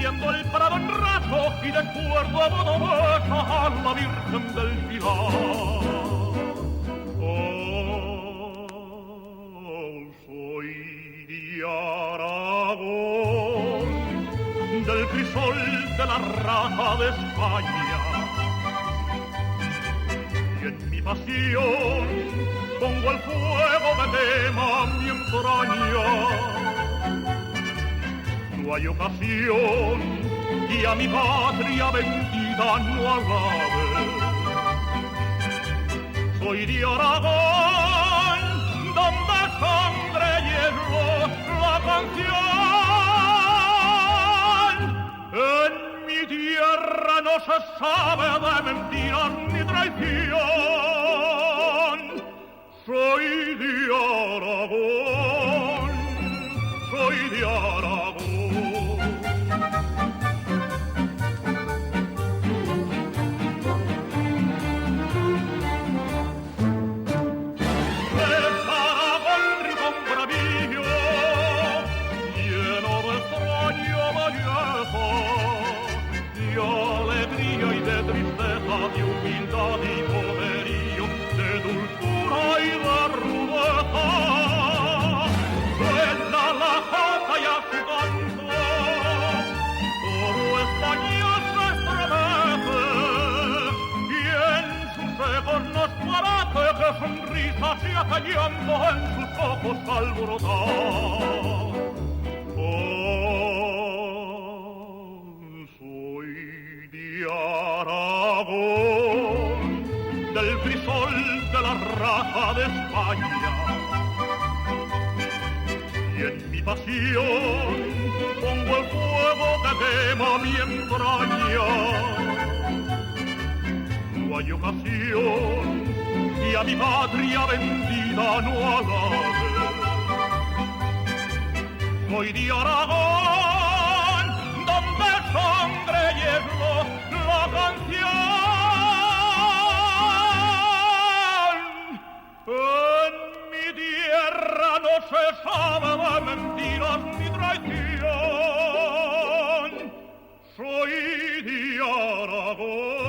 viendo el prado en raso y descuerdo a Bodomesa a la Virgen del Pilar. Soy de Aragón, del crisol de la raza de España, y en mi pasión pongo el fuego que quema mi entraña. No hay ocasión que a mi patria bendita no alabe. Soy de Aragón, donde sangre y hielo la canción. En mi tierra no se sabe de mentiras ni traición. Soy de Aragón, soy de Aragón. De humildad y poderío, de dulzura y de rudeza, suena la jota y a su canto, todo España se estremece, y en sus ecos nos parece que sonrisas y acallando en sus ojos alborotar. Aragón, del crisol de la raza de España, y en mi pasión pongo el fuego que quema mi entraña. No hay ocasión y a mi patria bendita no alabe. Soy de Aragón, donde sangre y hielo la canción. En mi tierra no se sabe de mentiras ni traición. Soy de Aragón.